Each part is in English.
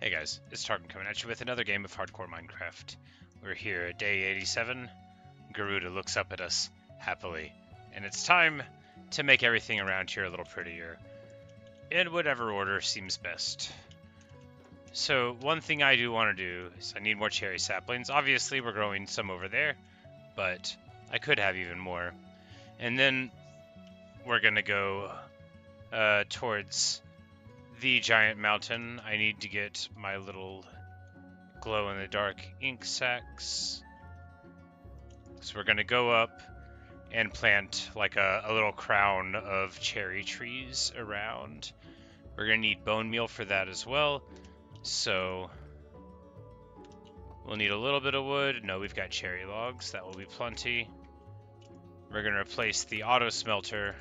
Hey guys, it's Tartan coming at you with another game of Hardcore Minecraft. We're here at day 87. Garuda looks up at us happily, and it's time to make everything around here a little prettier, in whatever order seems best. So one thing I do want to do is I need more cherry saplings. Obviously we're growing some over there, but I could have even more. And then we're gonna go towards the giant mountain. I need to get my little glow-in-the-dark ink sacs. So we're gonna go up and plant like a little crown of cherry trees around. We're gonna need bone meal for that as well. So we'll need a little bit of wood. No, we've got cherry logs. That will be plenty. We're gonna replace the auto smelter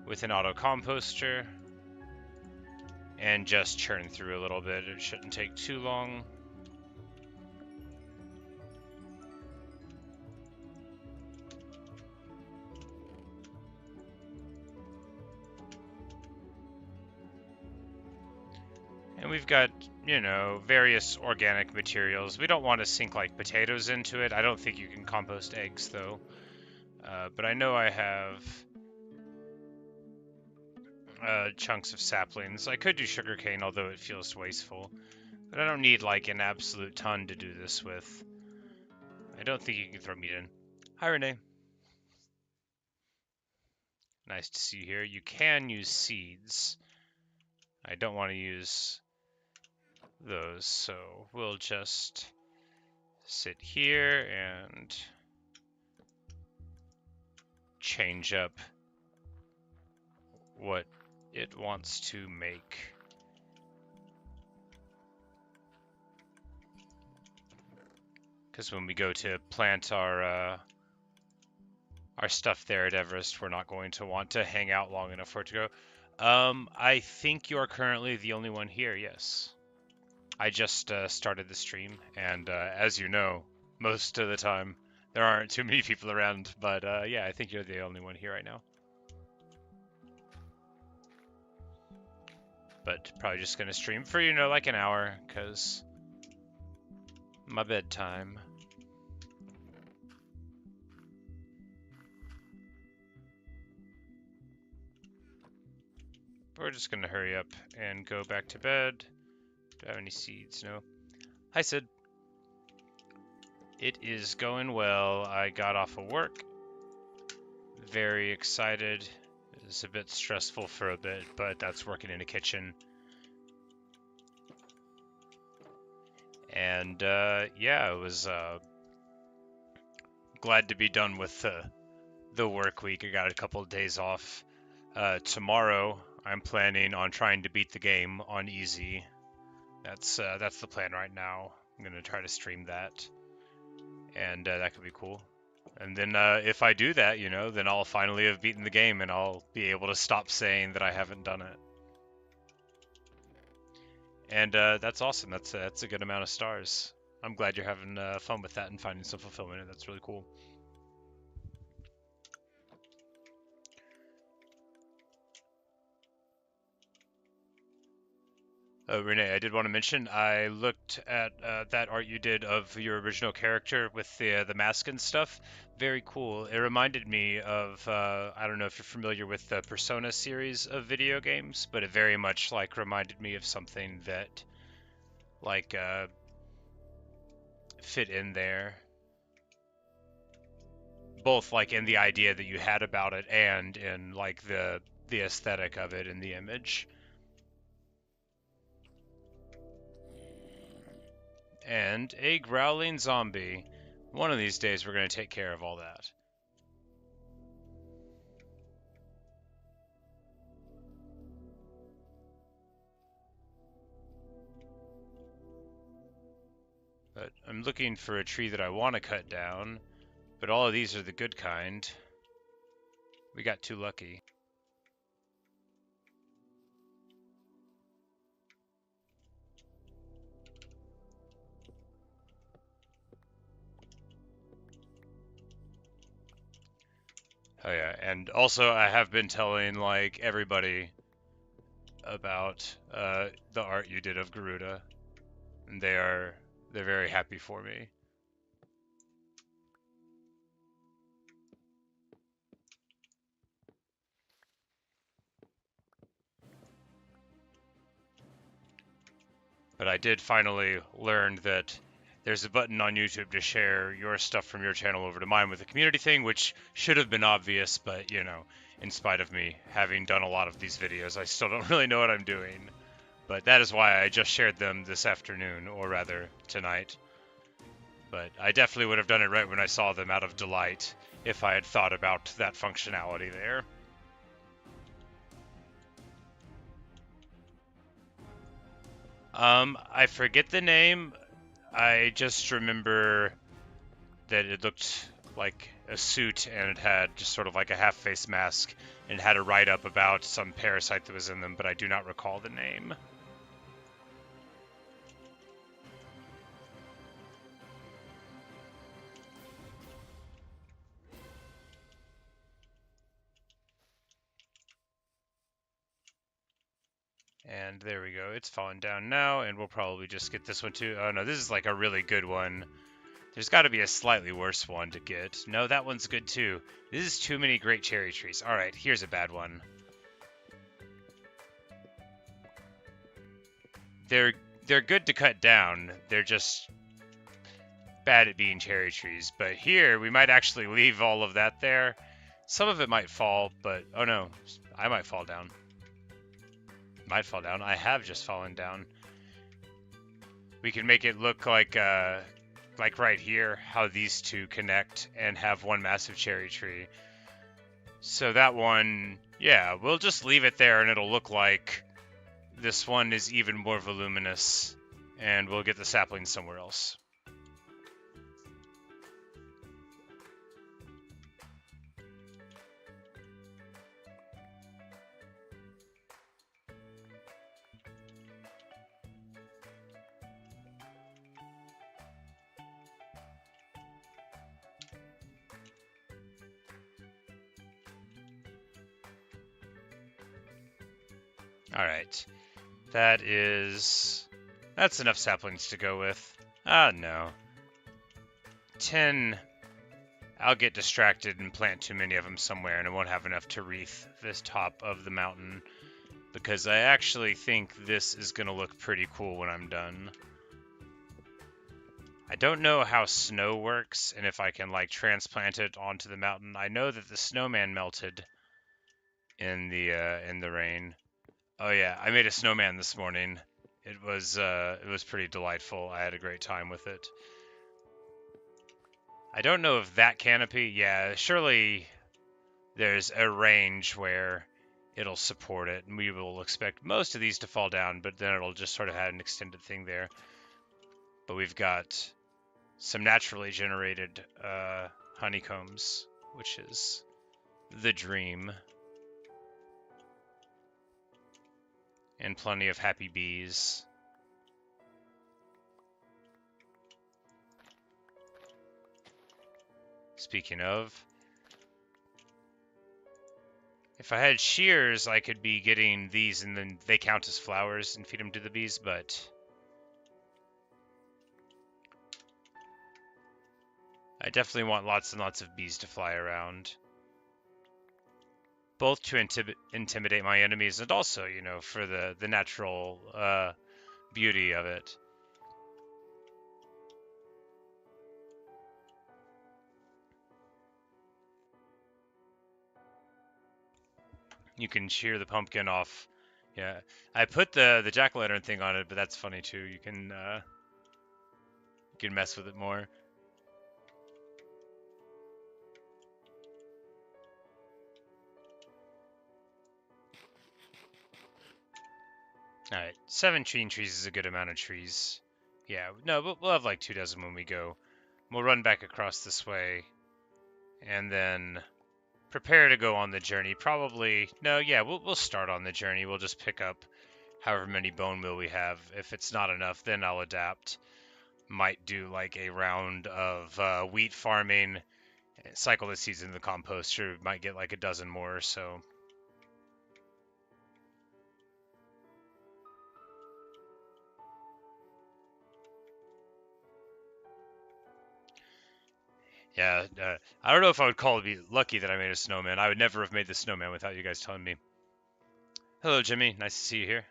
with an auto composter and just churn through a little bit. It shouldn't take too long. And we've got, you know, various organic materials. We don't want to sink like potatoes into it. I don't think you can compost eggs though. But I know I have chunks of saplings. I could do sugarcane, although it feels wasteful. But I don't need like an absolute ton to do this with. I don't think you can throw meat in. Hi, Renee. Nice to see you here. You can use seeds. I don't want to use those, so we'll just sit here and change up what it wants to make. Because when we go to plant our stuff there at Everest, we're not going to want to hang out long enough for it to go. I think you're currently the only one here, yes. I just started the stream, and as you know, most of the time there aren't too many people around, but yeah, I think you're the only one here right now. But probably just gonna stream for, you know, like an hour, because my bedtime. We're just gonna hurry up and go back to bed. Do I have any seeds? No. Hi, Sid. It is going well. I got off of work. Very excited. It's a bit stressful for a bit, but that's working in a kitchen. And yeah, I was glad to be done with the work week. I got a couple of days off. Tomorrow, I'm planning on trying to beat the game on easy. That's the plan right now. I'm gonna try to stream that, and that could be cool. And then if I do that, you know, then I'll finally have beaten the game, and I'll be able to stop saying that I haven't done it. And that's awesome. That's a good amount of stars. I'm glad you're having fun with that and finding some fulfillment. That's really cool. Renee, I did want to mention, I looked at that art you did of your original character with the mask and stuff. Very cool. It reminded me of, I don't know if you're familiar with the Persona series of video games, but it very much like reminded me of something that like fit in there. Both like in the idea that you had about it and in like the aesthetic of it in the image. And a growling zombie. One of these days we're going to take care of all that. But I'm looking for a tree that I want to cut down, but all of these are the good kind. We got too lucky. Oh yeah, and also I have been telling like everybody about the art you did of Garuda, and they're very happy for me. But I did finally learn that there's a button on YouTube to share your stuff from your channel over to mine with the community thing, which should have been obvious, but you know, in spite of me having done a lot of these videos, I still don't really know what I'm doing. But that is why I just shared them this afternoon, or rather, tonight. But I definitely would have done it right when I saw them out of delight if I had thought about that functionality there. I forget the name. I just remember that it looked like a suit and it had just sort of like a half-face mask and it had a write-up about some parasite that was in them, but I do not recall the name. And there we go. It's falling down now, and we'll probably just get this one too. Oh no, this is like a really good one. There's got to be a slightly worse one to get. No, that one's good too. This is too many great cherry trees. All right, here's a bad one. They're good to cut down. They're just bad at being cherry trees. But here, we might actually leave all of that there. Some of it might fall, but oh no, I might fall down. Might fall down. I have just fallen down. We can make it look like right here, how these two connect and have one massive cherry tree. So that one, yeah, we'll just leave it there and it'll look like this one is even more voluminous, and we'll get the saplings somewhere else. Alright. That's enough saplings to go with. Ah, no. 10. I'll get distracted and plant too many of them somewhere, and I won't have enough to wreath this top of the mountain, because I actually think this is going to look pretty cool when I'm done. I don't know how snow works, and if I can, like, transplant it onto the mountain. I know that the snowman melted in the rain. Oh yeah, I made a snowman this morning. It was pretty delightful. I had a great time with it. I don't know if that canopy, yeah, surely there's a range where it'll support it, and we will expect most of these to fall down, but then it'll just sort of have an extended thing there. But we've got some naturally generated honeycombs, which is the dream. And plenty of happy bees. Speaking of, if I had shears, I could be getting these and then they count as flowers and feed them to the bees, but I definitely want lots and lots of bees to fly around. Both to intimidate my enemies and also, you know, for the natural beauty of it. You can shear the pumpkin off. Yeah, I put the jack-o'-lantern thing on it, but that's funny too. You can mess with it more. All right, 17 trees is a good amount of trees. Yeah, no, we'll have like 2 dozen when we go. We'll run back across this way, and then prepare to go on the journey. Probably, no, yeah, we'll start on the journey. We'll just pick up however many bone meal we have. If it's not enough, then I'll adapt. Might do like a round of wheat farming, cycle the seeds into the composter. Might get like a dozen more or so. Yeah, I don't know if I would call it lucky that I made a snowman. I would never have made the snowman without you guys telling me. Hello, Jimmy. Nice to see you here.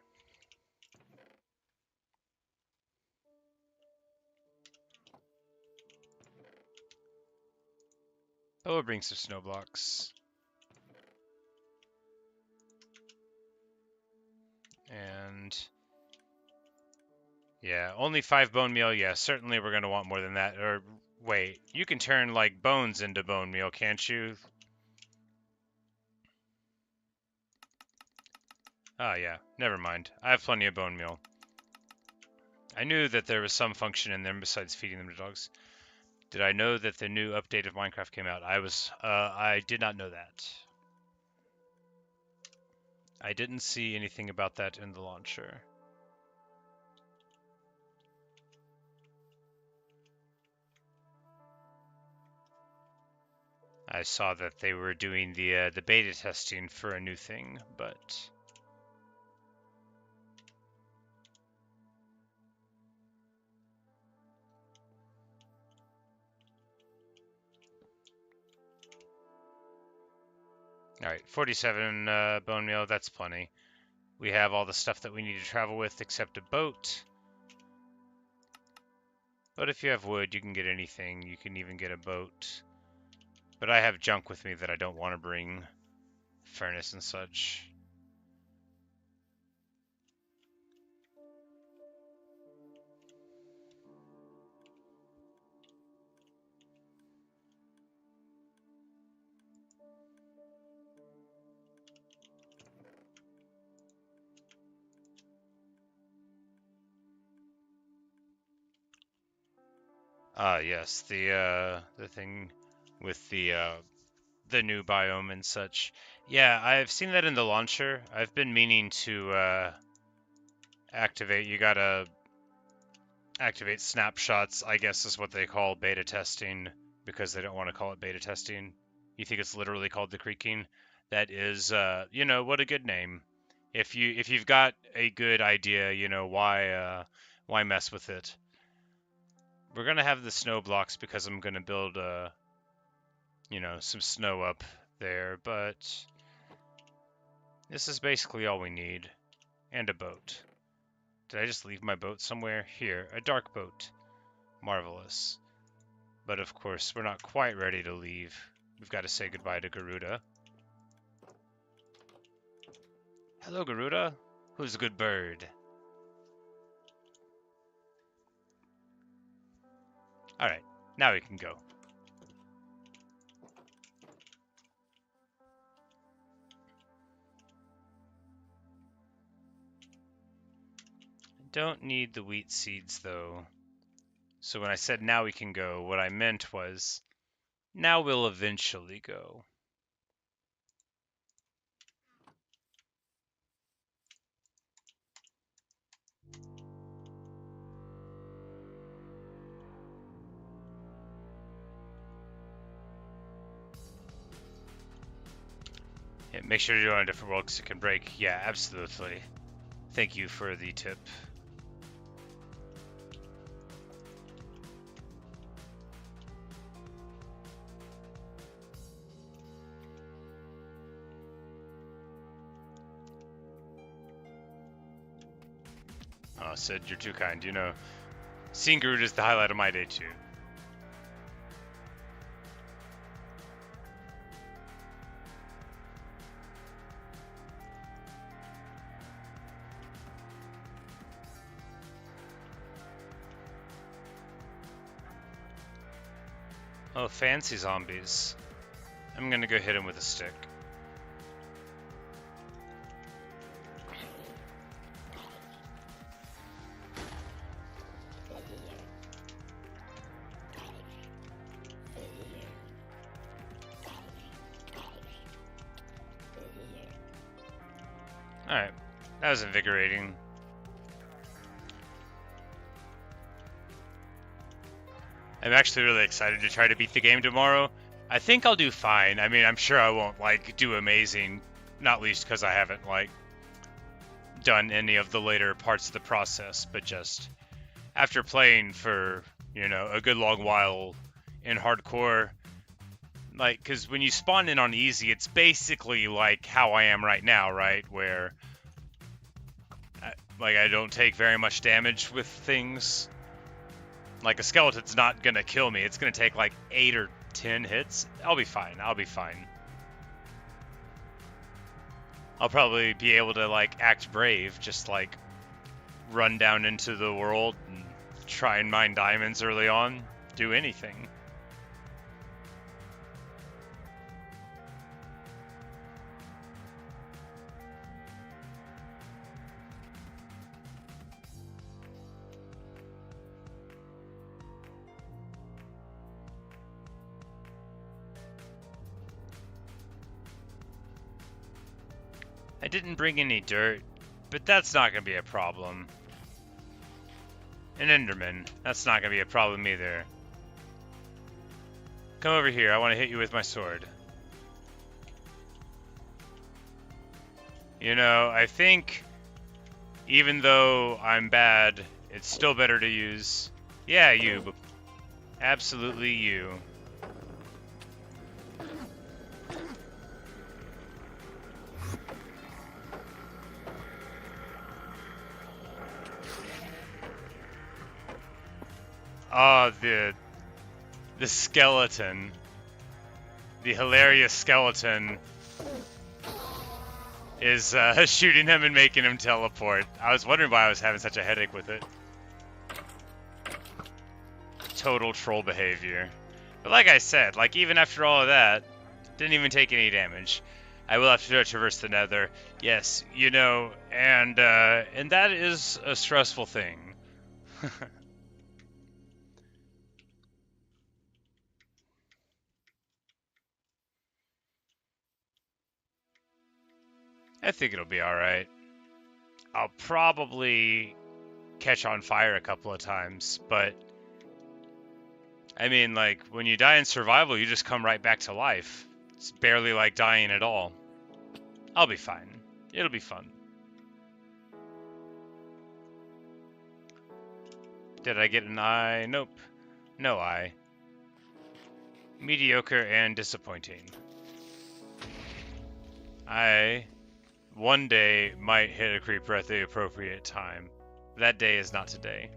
Oh, we'll bring some snow blocks. And yeah, only 5 bone meal. Yeah, certainly we're gonna want more than that. Or wait, you can turn like bones into bone meal, can't you? Ah, yeah. Never mind. I have plenty of bone meal. I knew that there was some function in them besides feeding them to dogs. Did I know that the new update of Minecraft came out? I did not know that. I didn't see anything about that in the launcher. I saw that they were doing the beta testing for a new thing, but all right, 47 bone meal. That's plenty. We have all the stuff that we need to travel with except a boat. But if you have wood, you can get anything. You can even get a boat. But I have junk with me that I don't want to bring. Furnace and such. Ah, yes, the thing with the new biome and such. Yeah, I've seen that in the launcher. I've been meaning to activate. You gotta activate snapshots, I guess is what they call beta testing, because they don't want to call it beta testing. You think it's literally called the creaking? That is, you know, what a good name. If you've got a good idea, you know, why mess with it? We're gonna have the snow blocks because I'm gonna build you know, some snow up there, but this is basically all we need. And a boat. Did I just leave my boat somewhere? Here, a dark boat. Marvelous. But of course, we're not quite ready to leave. We've got to say goodbye to Garuda. Hello, Garuda. Who's a good bird? Alright, now we can go. Don't need the wheat seeds, though. So when I said now we can go, what I meant was now we'll eventually go. Yeah, make sure to do it on a different world because it can break. Yeah, absolutely. Thank you for the tip. Oh, Sid, you're too kind. You know, seeing Garuda is the highlight of my day, too. Oh, fancy zombies. I'm gonna go hit him with a stick. Alright, that was invigorating. I'm actually really excited to try to beat the game tomorrow. I think I'll do fine. I mean, I'm sure I won't, like, do amazing, not least because I haven't, like, done any of the later parts of the process, but just after playing for, you know, a good long while in hardcore. Like, because when you spawn in on easy, it's basically like how I am right now, right? Where, I don't take very much damage with things. Like, a skeleton's not gonna kill me. It's gonna take like 8 or 10 hits. I'll be fine. I'll be fine. I'll probably be able to, like, act brave, just, like, run down into the world and try and mine diamonds early on. Do anything. I didn't bring any dirt, but that's not going to be a problem. An Enderman, that's not going to be a problem either. Come over here, I want to hit you with my sword. You know, I think even though I'm bad, it's still better to use... Yeah, you. Absolutely you. Oh, the skeleton. The hilarious skeleton is shooting him and making him teleport. I was wondering why I was having such a headache with it. Total troll behavior. But like I said, like even after all of that, didn't even take any damage. I will have to traverse the nether. Yes, you know, and that is a stressful thing. I think it'll be alright. I'll probably catch on fire a couple of times, but I mean, like, when you die in survival, you just come right back to life. It's barely like dying at all. I'll be fine. It'll be fun. Did I get an eye? Nope. No eye. Mediocre and disappointing. I, one day, might hit a creeper at the appropriate time. That day is not today.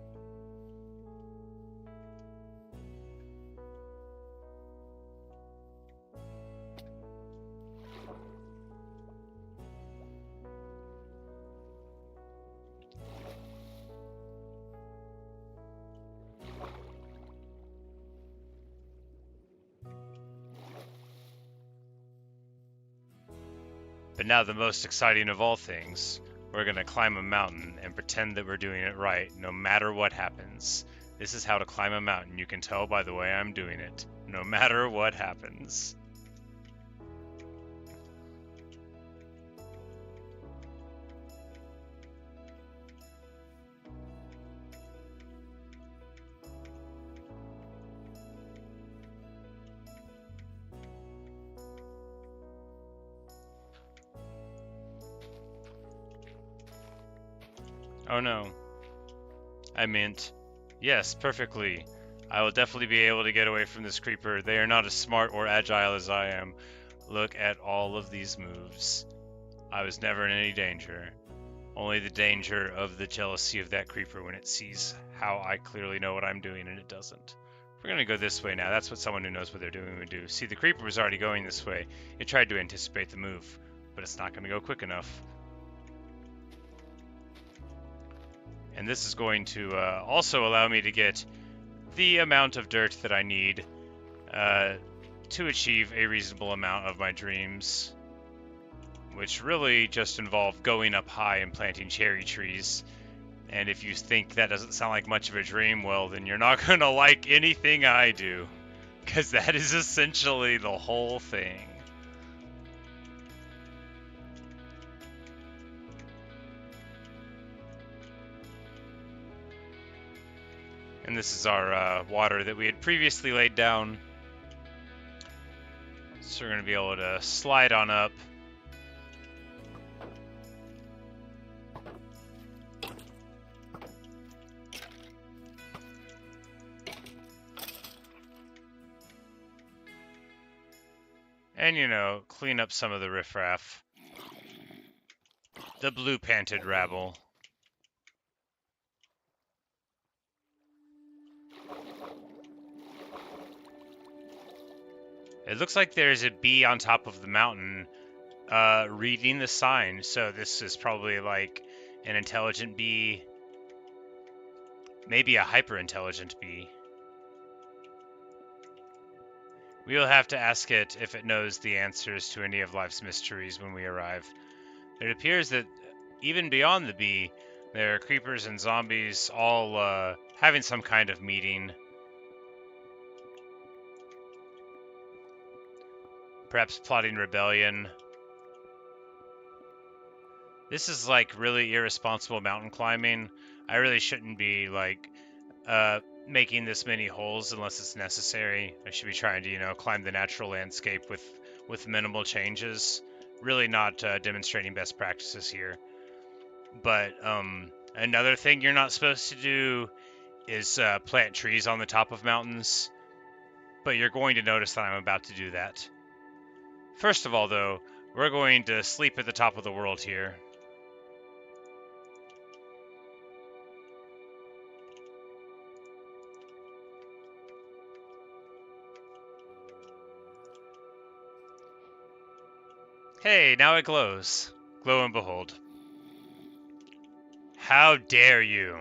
But now the most exciting of all things, we're gonna climb a mountain and pretend that we're doing it right, no matter what happens. This is how to climb a mountain. You can tell by the way I'm doing it, no matter what happens. Oh no. I meant, yes, perfectly. I will definitely be able to get away from this creeper. They are not as smart or agile as I am. Look at all of these moves. I was never in any danger. Only the danger of the jealousy of that creeper when it sees how I clearly know what I'm doing and it doesn't. We're gonna go this way now. That's what someone who knows what they're doing would do. See, the creeper was already going this way. It tried to anticipate the move, but it's not gonna go quick enough. And this is going to also allow me to get the amount of dirt that I need to achieve a reasonable amount of my dreams, which really just involve going up high and planting cherry trees. And if you think that doesn't sound like much of a dream, well, then you're not going to like anything I do, because that is essentially the whole thing. And this is our water that we had previously laid down. So we're going to be able to slide on up. And, you know, clean up some of the riffraff. The blue-panted rabble. It looks like there's a bee on top of the mountain reading the sign. So this is probably like an intelligent bee. Maybe a hyper-intelligent bee. We'll have to ask it if it knows the answers to any of life's mysteries when we arrive. It appears that even beyond the bee, there are creepers and zombies all having some kind of meeting. Perhaps plotting rebellion. This is like really irresponsible mountain climbing. I really shouldn't be like making this many holes unless it's necessary. I should be trying to, you know, climb the natural landscape with minimal changes. Really not demonstrating best practices here. But another thing you're not supposed to do is plant trees on the top of mountains. But you're going to notice that I'm about to do that. First of all, though, we're going to sleep at the top of the world here. Hey, now it glows. Lo and behold. How dare you?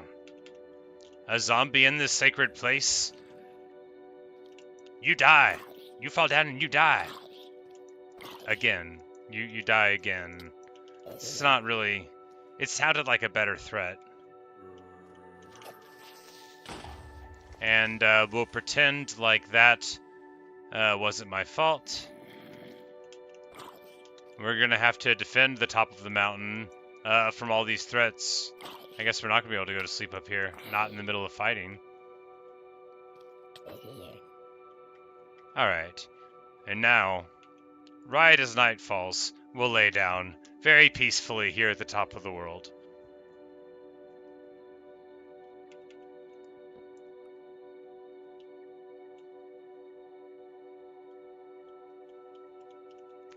A zombie in this sacred place? You die. You fall down and you die. Again. You die again. It's not really... It sounded like a better threat. And we'll pretend like that wasn't my fault. We're gonna have to defend the top of the mountain from all these threats. I guess we're not gonna be able to go to sleep up here. Not in the middle of fighting. Alright. And now, right as night falls, we'll lay down very peacefully here at the top of the world.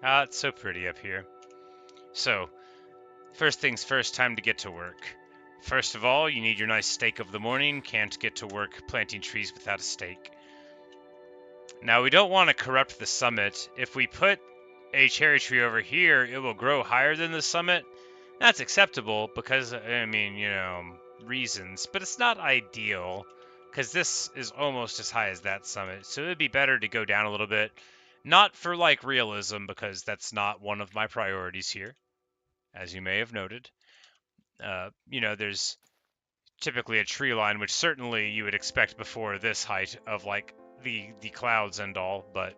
Ah, it's so pretty up here. So, first things first, time to get to work. First of all, you need your nice steak of the morning. Can't get to work planting trees without a steak. Now, we don't want to corrupt the summit. If we put a cherry tree over here, it will grow higher than the summit. That's acceptable because, I mean, you know, reasons. But it's not ideal because this is almost as high as that summit. So it would be better to go down a little bit. Not for, like, realism, because that's not one of my priorities here, as you may have noted. You know, there's typically a tree line, which certainly you would expect before this height of, like, the clouds and all, but...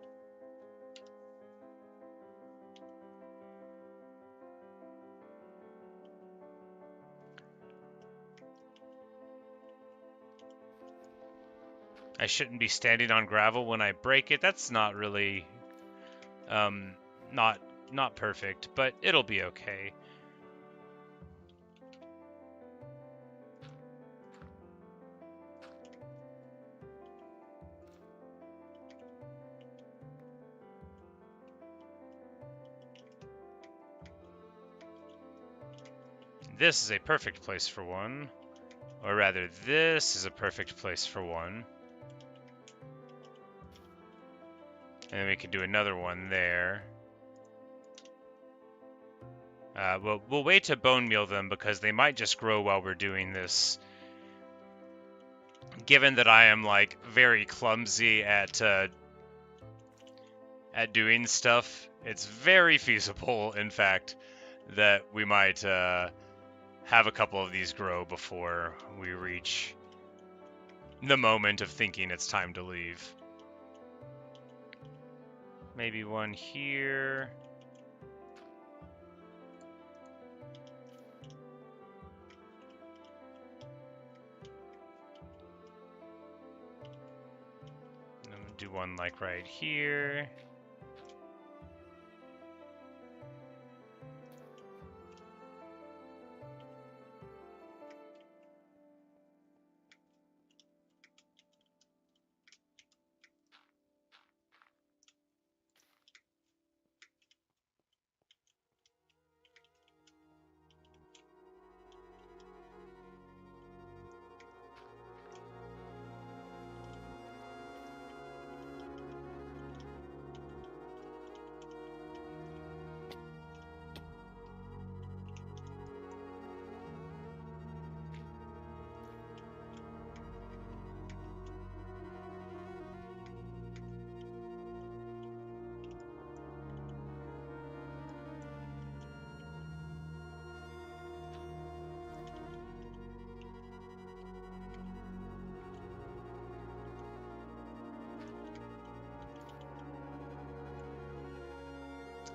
I shouldn't be standing on gravel when I break it. That's not really, not perfect, but it'll be okay. This is a perfect place for one. Or rather, this is a perfect place for one. And then we can do another one there. We'll wait to bone meal them because they might just grow while we're doing this. Given that I am, like, very clumsy at doing stuff, it's very feasible, in fact, that we might have a couple of these grow before we reach the moment of thinking it's time to leave. Maybe one here. I'm gonna do one like right here.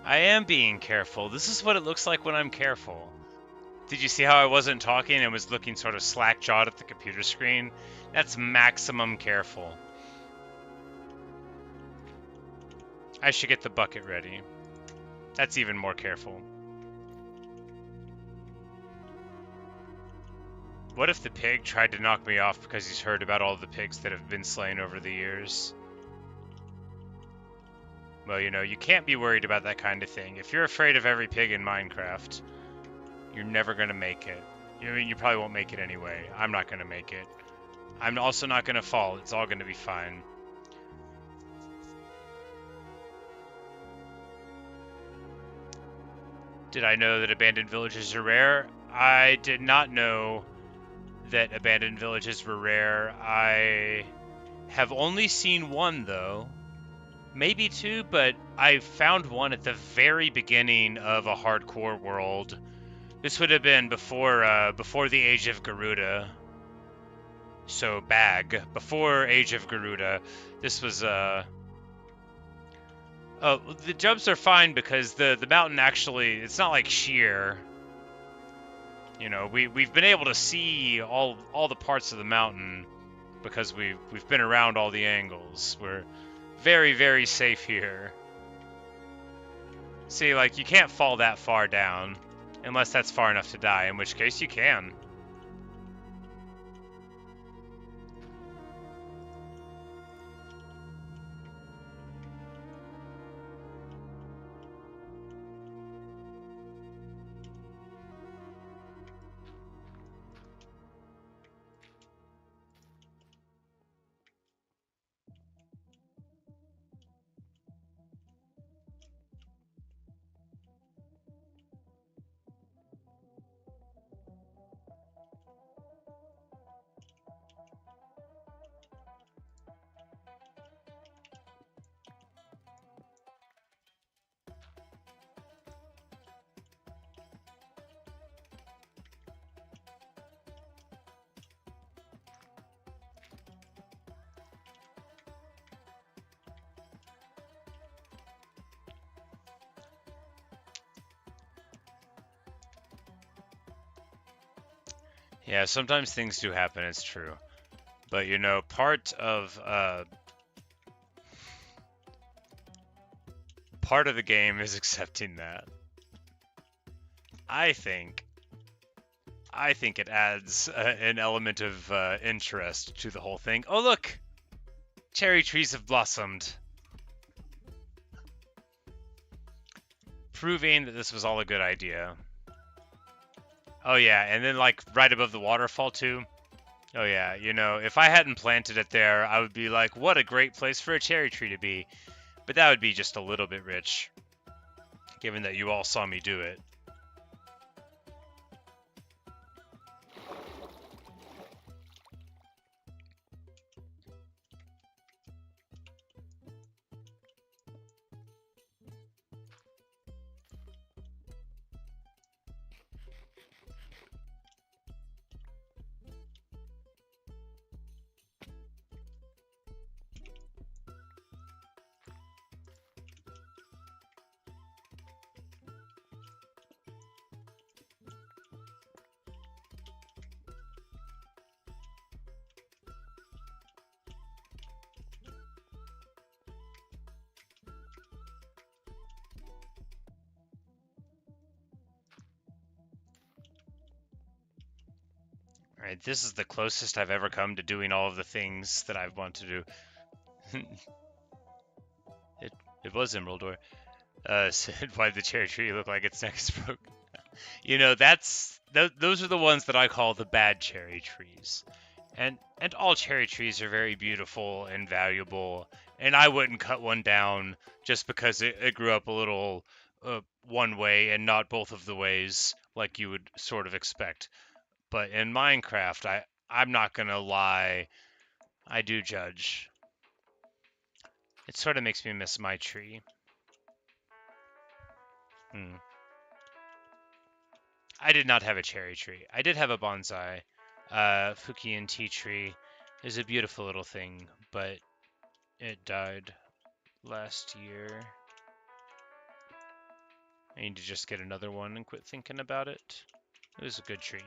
I am being careful. This is what it looks like when I'm careful. Did you see how I wasn't talking and was looking sort of slack-jawed at the computer screen? That's maximum careful. I should get the bucket ready. That's even more careful. What if the pig tried to knock me off because he's heard about all the pigs that have been slain over the years? Well, you know, you can't be worried about that kind of thing. If you're afraid of every pig in Minecraft, you're never gonna make it. I mean, you probably won't make it anyway. I'm not gonna make it. I'm also not gonna fall. It's all gonna be fine. Did I know that abandoned villages are rare? I did not know that abandoned villages were rare. I have only seen one, though. Maybe two, but I found one at the very beginning of a hardcore world. This would have been before the Age of Garuda. So before Age of Garuda. This was oh, the jumps are fine because the mountain actually, it's not like sheer. You know, we've been able to see all the parts of the mountain because we've been around all the angles. We're very, very safe here. See, like, you can't fall that far down unless that's far enough to die, in which case you can. Yeah, sometimes things do happen, it's true. But you know, part of the game is accepting that. I think I think it adds an element of interest to the whole thing. Oh look, cherry trees have blossomed, proving that this was all a good idea. Oh yeah, and then like right above the waterfall too. Oh yeah, you know, if I hadn't planted it there, I would be like, what a great place for a cherry tree to be. But that would be just a little bit rich, given that you all saw me do it. Alright, this is the closest I've ever come to doing all of the things that I want to do. it it was Emerald Ore. Said, why the cherry tree look like its neck is broke? You know, those are the ones that I call the bad cherry trees. And all cherry trees are very beautiful and valuable, and I wouldn't cut one down just because it grew up a little one way and not both of the ways like you would sort of expect. But in Minecraft, I'm not gonna lie, I do judge. It sort of makes me miss my tree. Hmm. I did not have a cherry tree. I did have a bonsai. Fukian tea tree is a beautiful little thing, but it died last year. I need to just get another one and quit thinking about it. It was a good tree.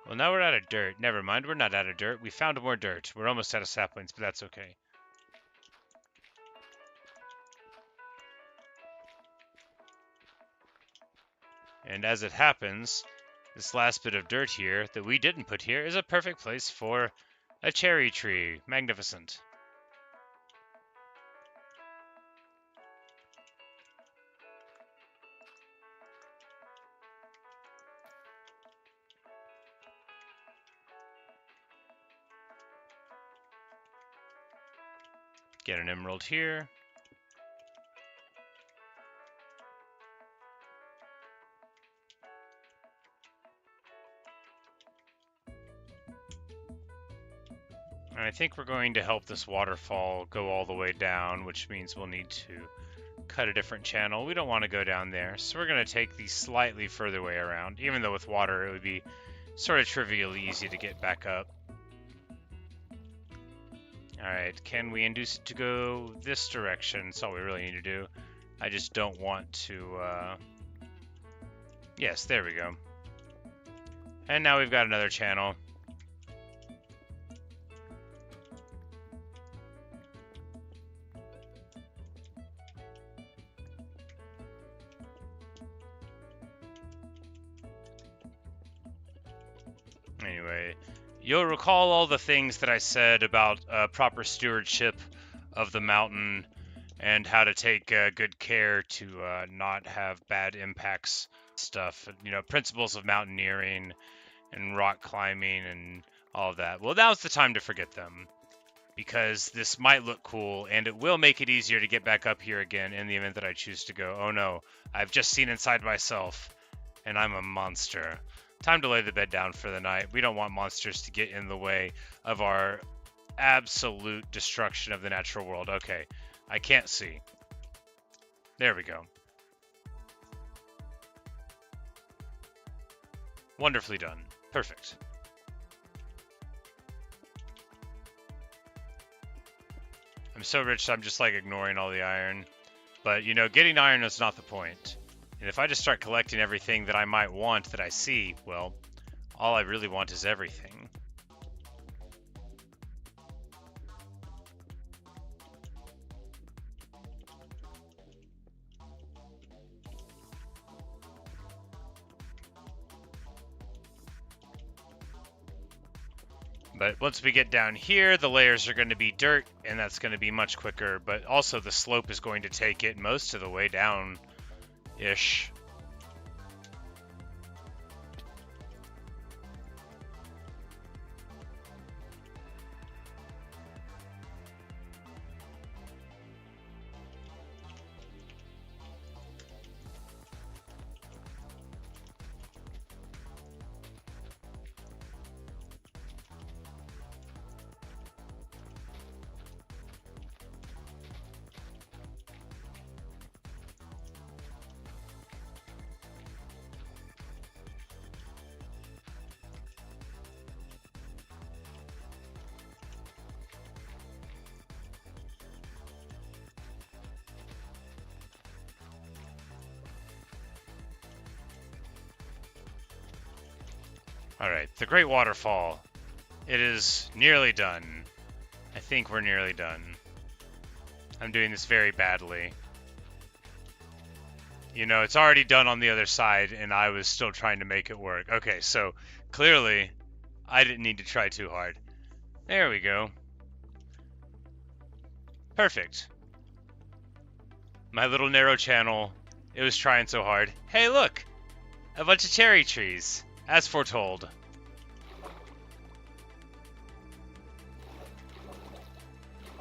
Well, now we're out of dirt. Never mind, we're not out of dirt. We found more dirt. We're almost out of saplings, but that's okay. And as it happens, this last bit of dirt here that we didn't put here is a perfect place for a cherry tree. Magnificent. Get an emerald here. And I think we're going to help this waterfall go all the way down, which means we'll need to cut a different channel. We don't want to go down there, so we're going to take the slightly further way around, even though with water it would be sort of trivially easy to get back up. Alright, can we induce it to go this direction? That's all we really need to do. I just don't want to, Yes, there we go. And now we've got another channel. Anyway, you'll recall all the things that I said about proper stewardship of the mountain and how to take good care to not have bad impacts stuff. You know, principles of mountaineering and rock climbing and all of that. Well, now's the time to forget them, because this might look cool and it will make it easier to get back up here again in the event that I choose to go, oh no, I've just seen inside myself and I'm a monster. Time to lay the bed down for the night. We don't want monsters to get in the way of our absolute destruction of the natural world. Okay, I can't see. There we go. Wonderfully done. Perfect. I'm so rich, I'm just like ignoring all the iron. But, you know, getting iron is not the point. And if I just start collecting everything that I might want that I see, well, all I really want is everything. But once we get down here, the layers are going to be dirt, and that's going to be much quicker. But also the slope is going to take it most of the way down-ish. Alright, the Great Waterfall. It is nearly done. I think we're nearly done. I'm doing this very badly. You know, it's already done on the other side, and I was still trying to make it work. Okay, so clearly, I didn't need to try too hard. There we go. Perfect. My little narrow channel, it was trying so hard. Hey, look! A bunch of cherry trees, as foretold.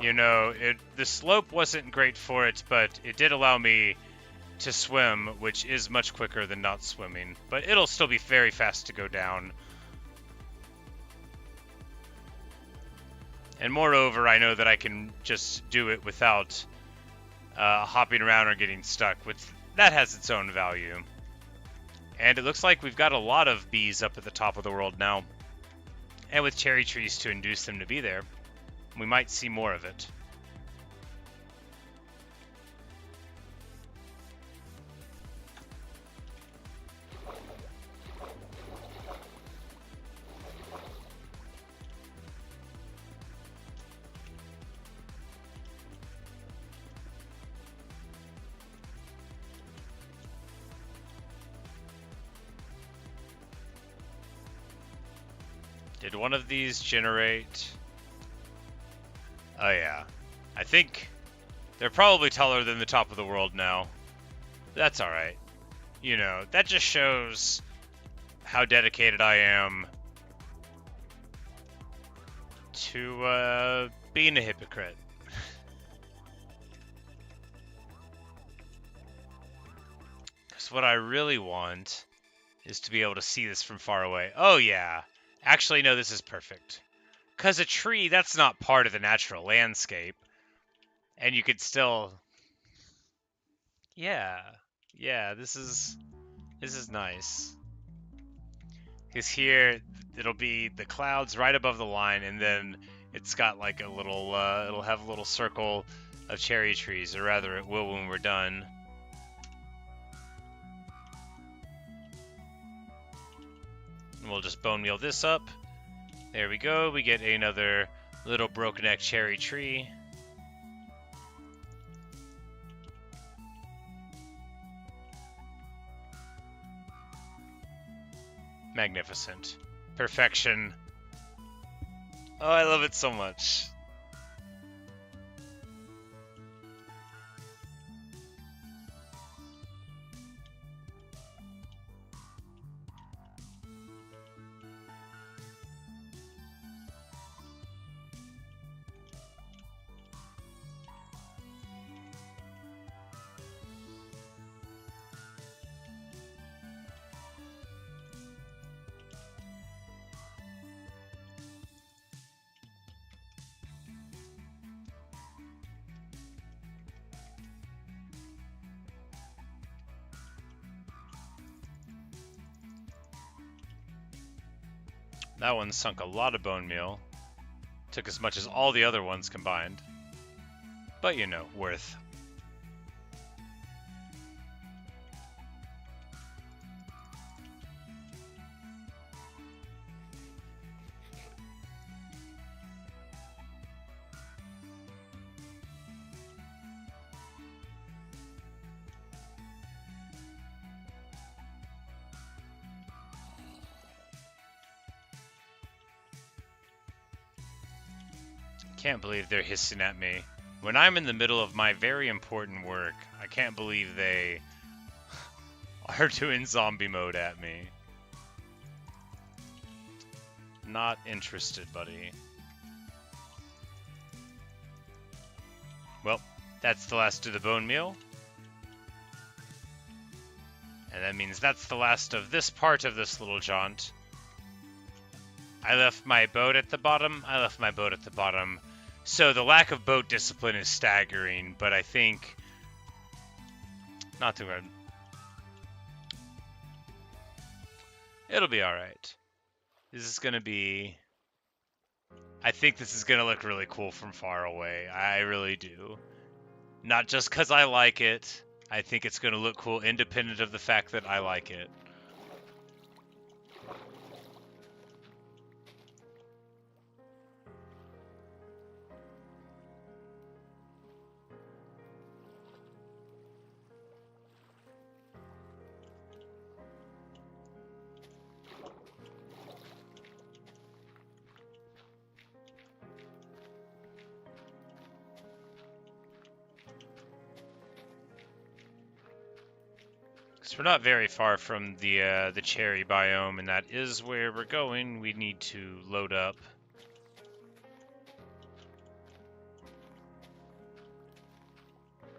You know, the slope wasn't great for it, but it did allow me to swim, which is much quicker than not swimming. But it'll still be very fast to go down. And moreover, I know that I can just do it without hopping around or getting stuck, which that has its own value. And it looks like we've got a lot of bees up at the top of the world now. And with cherry trees to induce them to be there, we might see more of it. Did one of these generate... Oh yeah. I think they're probably taller than the top of the world now. That's alright. You know, that just shows how dedicated I am to being a hypocrite. Because what I really want is to be able to see this from far away. Oh yeah. Actually, no, this is perfect. Because a tree, that's not part of the natural landscape. And you could still... Yeah. Yeah, this is nice. Because here, it'll be the clouds right above the line, and then it's got like a little, it'll have a little circle of cherry trees, or rather it will when we're done. And we'll just bone meal this up. There we go, we get another little broken neck cherry tree. Magnificent. Perfection. Oh, I love it so much. That one sunk a lot of bone meal. Took as much as all the other ones combined. But you know, worth. Can't believe they're hissing at me. When I'm in the middle of my very important work, I can't believe they are doing zombie mode at me. Not interested, buddy. Well, that's the last of the bone meal. And that means that's the last of this part of this little jaunt. I left my boat at the bottom. So the lack of boat discipline is staggering, but I think... Not too bad. It'll be alright. This is gonna be... I think this is gonna look really cool from far away. I really do. Not just because I like it. I think it's gonna look cool independent of the fact that I like it. So we're not very far from the cherry biome, and that is where we're going. We need to load up.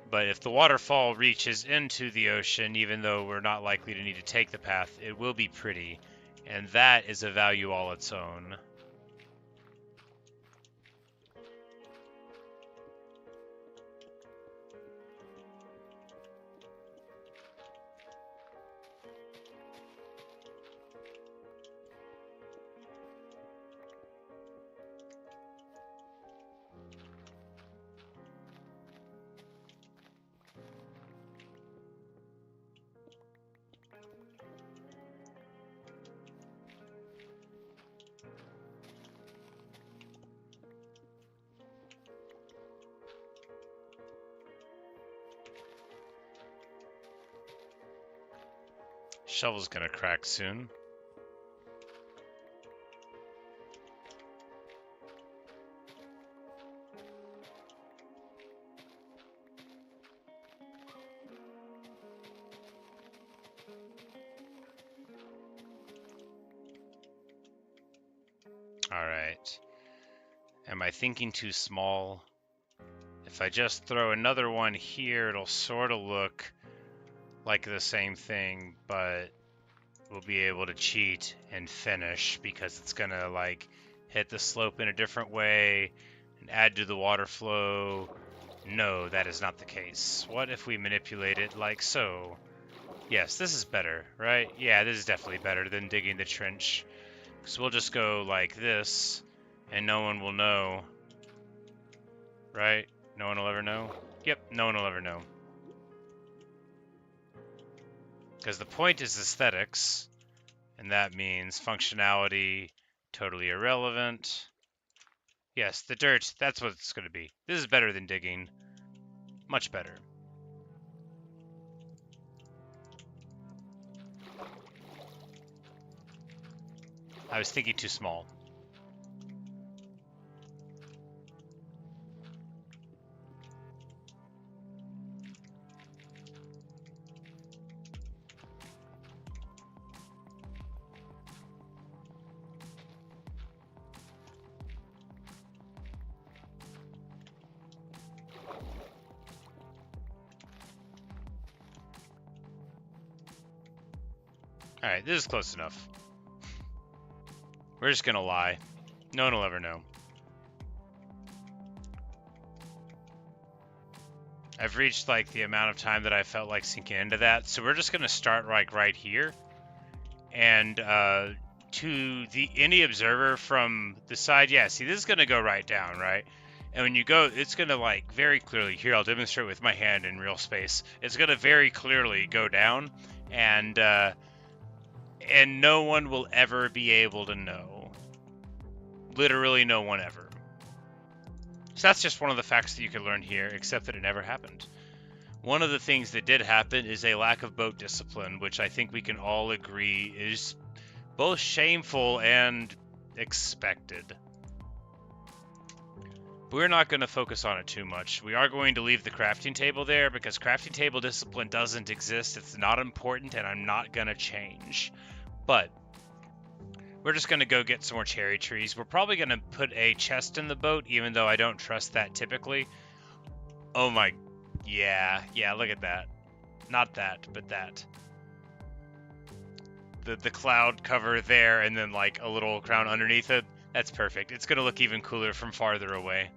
But if the waterfall reaches into the ocean, even though we're not likely to need to take the path, it will be pretty. And that is a value all its own. Shovel's gonna crack soon. Alright. Am I thinking too small? If I just throw another one here, it'll sort of look like the same thing, but we'll be able to cheat and finish because it's gonna like hit the slope in a different way and add to the water flow. No, that is not the case. What if we manipulate it like so? Yes, this is better, right? Yeah, this is definitely better than digging the trench. So we'll just go like this, and no one will know, right? No one will ever know? Yep, no one will ever know. Because the point is aesthetics, and that means functionality, totally irrelevant. Yes, the dirt, that's what it's going to be. This is better than digging. Much better. I was thinking too small. Alright, this is close enough. We're just gonna lie. No one will ever know. I've reached like the amount of time that I felt like sinking into that, so we're just gonna start like right here. And to any observer from the side, yeah, see, this is gonna go right down, right? And when you go, it's gonna like very clearly, here I'll demonstrate with my hand in real space. It's gonna very clearly go down, and no one will ever be able to know. Literally no one ever. So that's just one of the facts that you can learn here, except that it never happened. One of the things that did happen is a lack of boat discipline, which I think we can all agree is both shameful and expected. But we're not going to focus on it too much. We are going to leave the crafting table there because crafting table discipline doesn't exist. It's not important, and I'm not going to change. But we're just going to go get some more cherry trees. We're probably going to put a chest in the boat, even though I don't trust that typically. Oh my, yeah, look at that. Not that, but that. The cloud cover there, and then like a little crown underneath it. That's perfect. It's going to look even cooler from farther away.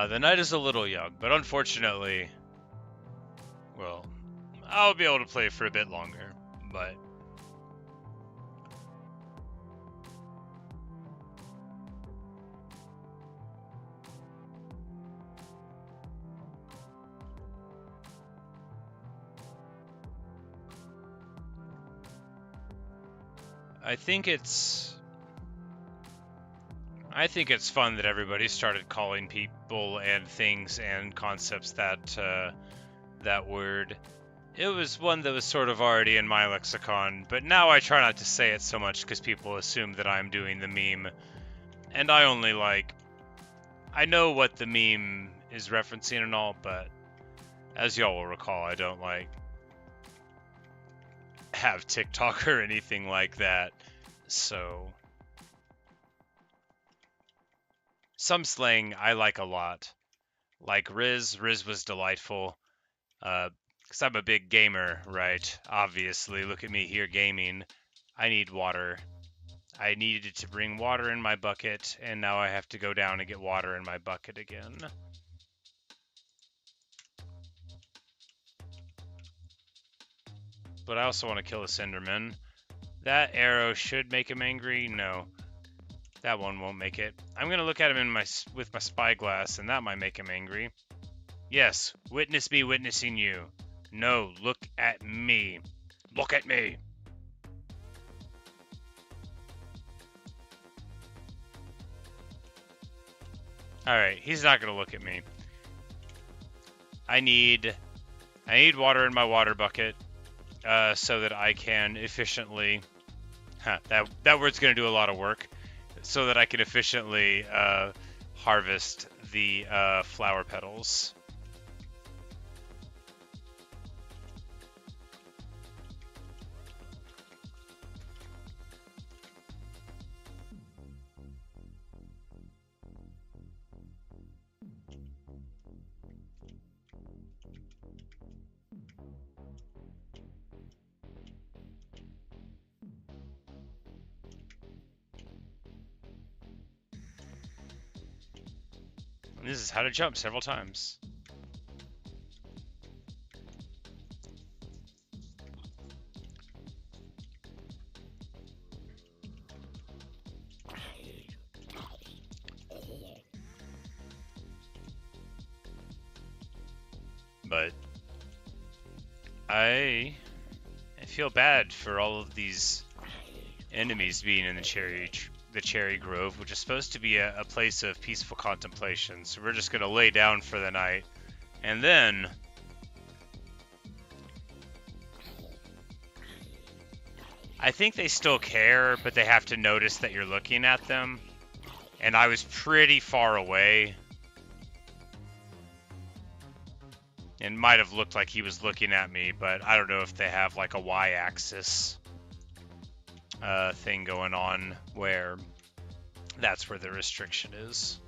The night is a little young, but unfortunately, well, I'll be able to play for a bit longer, but I think it's fun that everybody started calling people and things and concepts that word. It was one that was sort of already in my lexicon, but now I try not to say it so much because people assume that I'm doing the meme. And I only I know what the meme is referencing and all, but as y'all will recall, I don't have TikTok or anything like that. So some slang I like a lot. Like Riz was delightful. Because I'm a big gamer, right? Obviously, look at me here gaming. I need water. I needed to bring water in my bucket, and now I have to go down and get water in my bucket again. But I also want to kill the Enderman. That arrow should make him angry. No, that one won't make it. I'm gonna look at him with my spyglass, and that might make him angry. Yes, witness me witnessing you. No, look at me. Look at me. Alright, he's not gonna look at me. I need water in my water bucket so that I can efficiently... that word's gonna do a lot of work. So that I can efficiently harvest the flower petals. And this is how to jump several times. But I feel bad for all of these enemies being in the cherry grove, which is supposed to be a place of peaceful contemplation. So we're just gonna lay down for the night, and then I think they still care, but they have to notice that you're looking at them. And I was pretty far away. It might have looked like he was looking at me, but I don't know if they have like a y-axis thing going on where that's where the restriction is.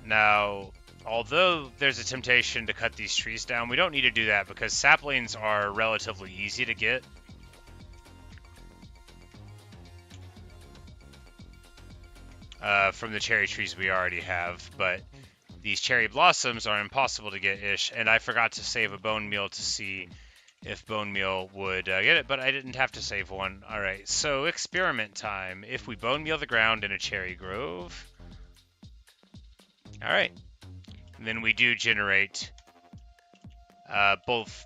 Now, although there's a temptation to cut these trees down, we don't need to do that because saplings are relatively easy to get. From the cherry trees we already have, but these cherry blossoms are impossible to get-ish, and I forgot to save a bone meal to see if bone meal would get it, but I didn't have to save one. Alright, so experiment time. If we bone meal the ground in a cherry grove... Alright. Then we do generate both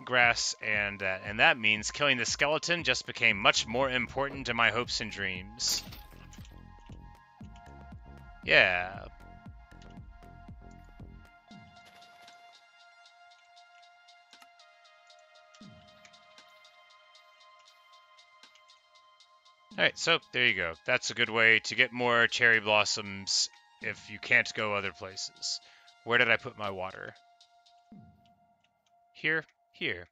grass and that means killing the skeleton just became much more important to my hopes and dreams. Yeah. Alright, so there you go. That's a good way to get more cherry blossoms if you can't go other places. Where did I put my water? Here? Here.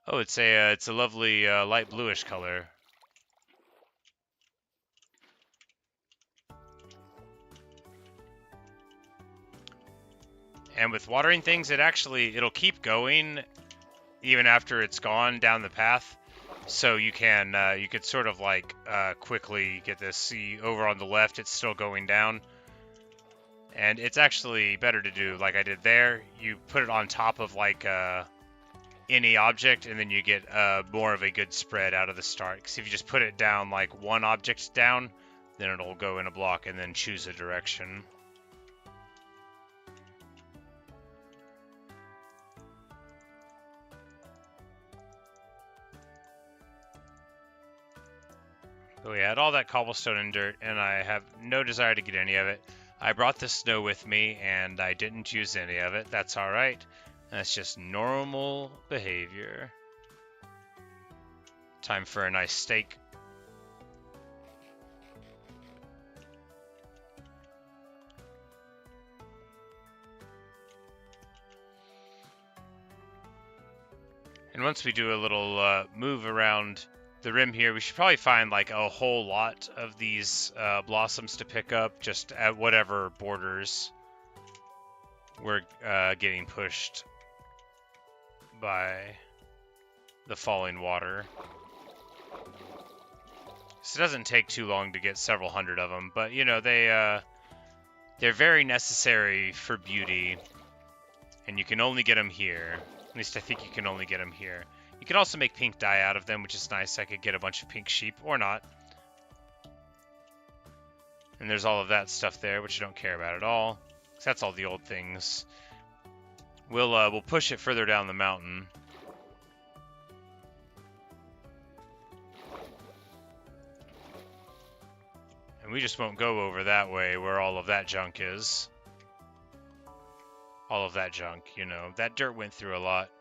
Oh, it's a lovely light bluish color. And with watering things, it'll keep going even after it's gone down the path. So you could sort of like quickly get this. See over on the left, it's still going down. And it's actually better to do like I did there. You put it on top of like any object, and then you get more of a good spread out of the start. Because if you just put it down like one object down, then it'll go in a block and then choose a direction. But we had all that cobblestone and dirt, and I have no desire to get any of it. I brought the snow with me, and I didn't use any of it. That's alright. That's just normal behavior. Time for a nice steak. And once we do a little move around the rim here, we should probably find like a whole lot of these blossoms to pick up just at whatever borders we're getting pushed by the falling water. So it doesn't take too long to get several hundred of them, but you know, they're very necessary for beauty, and you can only get them here. At least I think you can only get them here. You can also make pink dye out of them, which is nice. I could get a bunch of pink sheep, or not. And there's all of that stuff there, which I don't care about at all. 'Cause that's all the old things. We'll push it further down the mountain. And we just won't go over that way where all of that junk is. All of that junk, you know. That dirt went through a lot.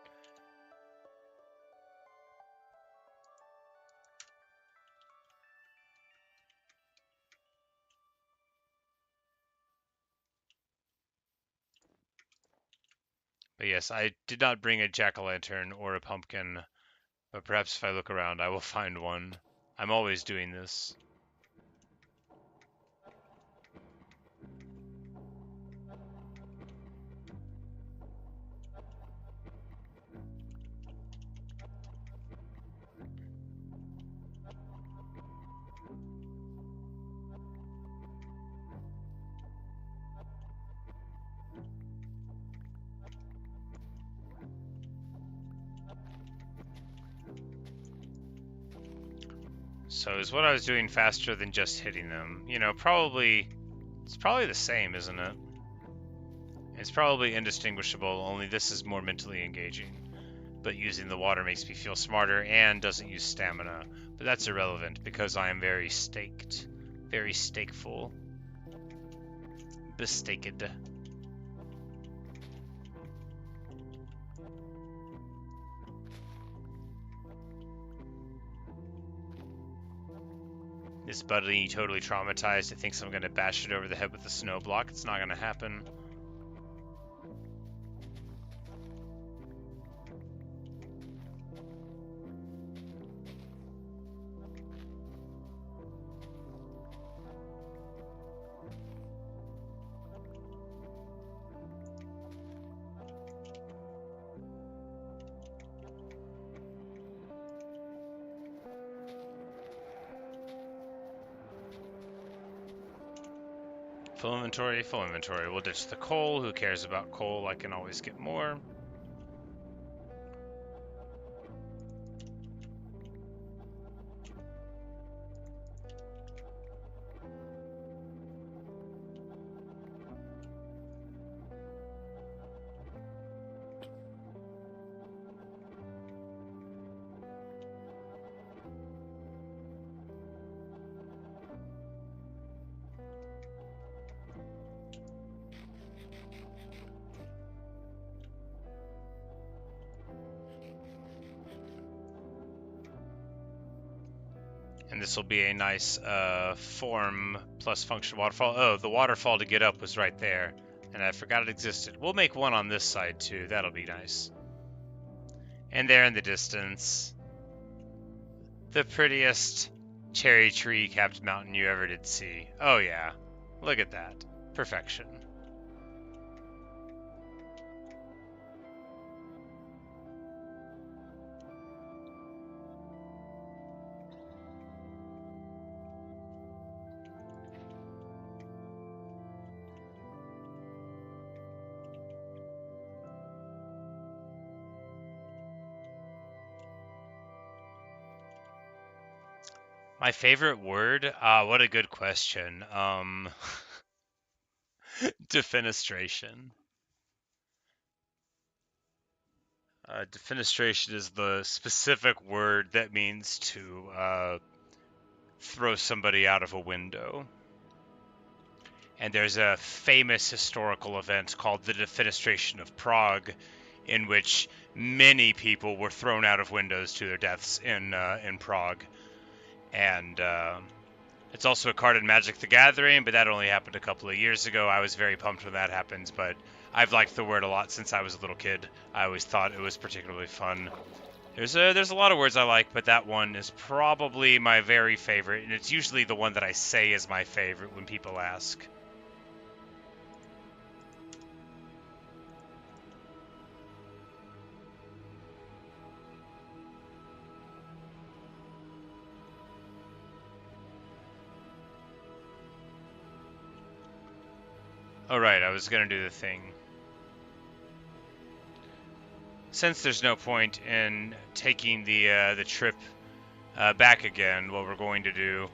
But yes, I did not bring a jack-o'-lantern or a pumpkin. But perhaps if I look around, I will find one. I'm always doing this. So is what I was doing faster than just hitting them? You know, it's probably the same, isn't it? It's probably indistinguishable, only this is more mentally engaging. But using the water makes me feel smarter and doesn't use stamina. But that's irrelevant because I am very staked. Very stakeful. Bestaked. This buddy totally traumatized. It thinks I'm going to bash it over the head with a snow block. It's not going to happen. Full inventory, full inventory. We'll ditch the coal. Who cares about coal? I can always get more. And this will be a nice form plus function waterfall. Oh, the waterfall to get up was right there. And I forgot it existed. We'll make one on this side too. That'll be nice. And there in the distance, the prettiest cherry tree capped mountain you ever did see. Oh yeah, look at that. Perfection. My favorite word? What a good question. Defenestration. Defenestration is the specific word that means to throw somebody out of a window. And there's a famous historical event called the Defenestration of Prague, in which many people were thrown out of windows to their deaths in Prague. And it's also a card in Magic the Gathering, but that only happened a couple of years ago. I was very pumped when that happened, but I've liked the word a lot since I was a little kid. I always thought it was particularly fun. There's a lot of words I like, but that one is probably my very favorite, and it's usually the one that I say is my favorite when people ask. Alright, I was gonna do the thing. Since there's no point in taking the trip back again, what we're going to do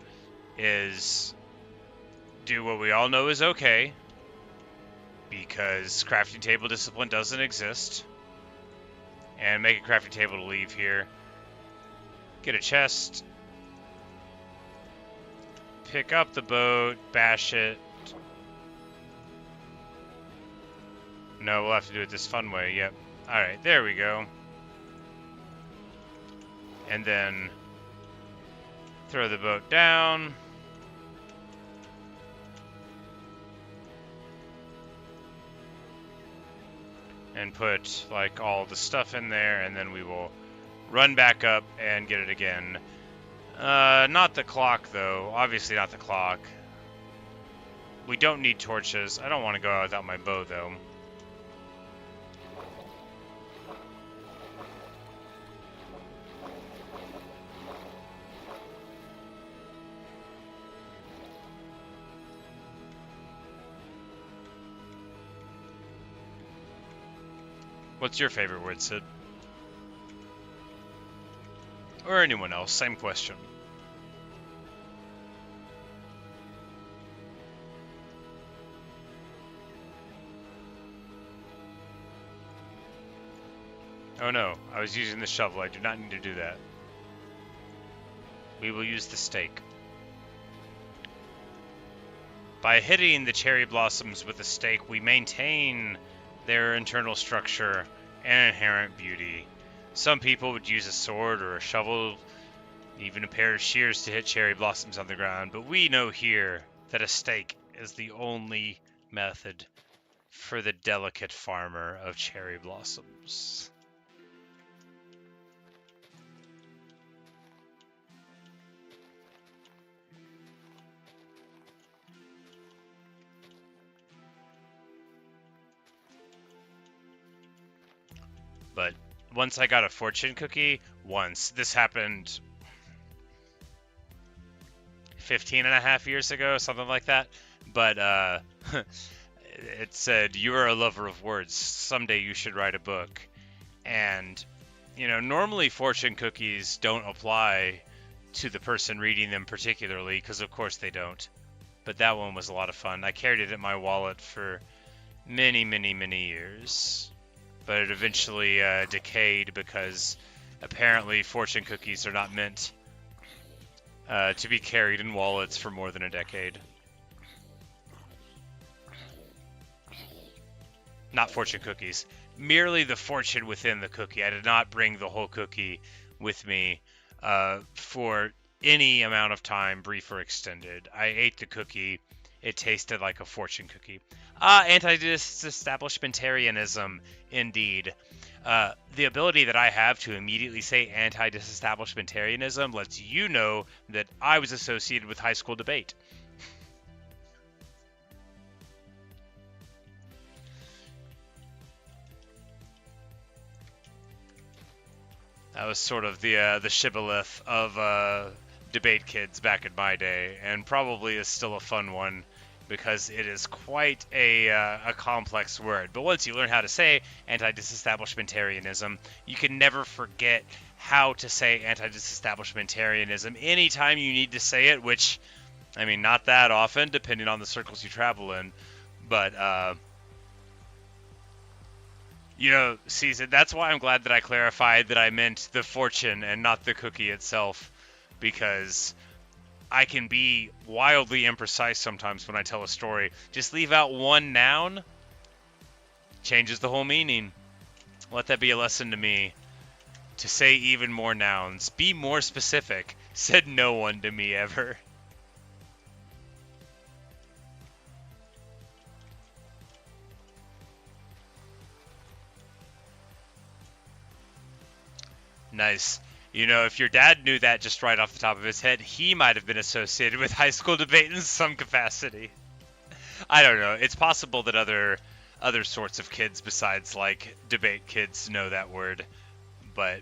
is do what we all know is okay, because crafting table discipline doesn't exist, and make a crafting table to leave here. Get a chest, pick up the boat, bash it. No, we'll have to do it this fun way, yep. Alright, there we go. And then throw the boat down. And put, like, all the stuff in there, and then we will run back up and get it again. Not the clock, though. Obviously not the clock. We don't need torches. I don't want to go out without my bow, though. What's your favorite word, Sid? Or anyone else, same question. Oh no, I was using the shovel. I do not need to do that. We will use the stake. By hitting the cherry blossoms with a stake, we maintain their internal structure and inherent beauty. Some people would use a sword or a shovel, even a pair of shears to hit cherry blossoms on the ground, but we know here that a stake is the only method for the delicate farmer of cherry blossoms. But once I got a fortune cookie, this happened 15 and a half years ago, something like that. But it said, "You are a lover of words. Someday you should write a book." And, you know, normally fortune cookies don't apply to the person reading them particularly, because of course they don't. But that one was a lot of fun. I carried it in my wallet for many, many, many years. But it eventually decayed because apparently fortune cookies are not meant to be carried in wallets for more than a decade. Not fortune cookies. Merely the fortune within the cookie. I did not bring the whole cookie with me for any amount of time, brief or extended. I ate the cookie. It tasted like a fortune cookie. Anti-disestablishmentarianism, indeed. The ability that I have to immediately say anti-disestablishmentarianism lets you know that I was associated with high school debate. That was sort of the shibboleth of debate kids back in my day, and probably is still a fun one, because it is quite a complex word. But once you learn how to say anti-disestablishmentarianism, you can never forget how to say anti-disestablishmentarianism anytime you need to say it, which, I mean, not that often, depending on the circles you travel in. But, you know, Caesar, that's why I'm glad that I clarified that I meant the fortune and not the cookie itself, because I can be wildly imprecise sometimes when I tell a story. Just leave out one noun, changes the whole meaning. Let that be a lesson to me, to say even more nouns. Be more specific, said no one to me ever. Nice. You know, if your dad knew that just right off the top of his head, he might have been associated with high school debate in some capacity. I don't know. It's possible that other sorts of kids besides, like, debate kids know that word. But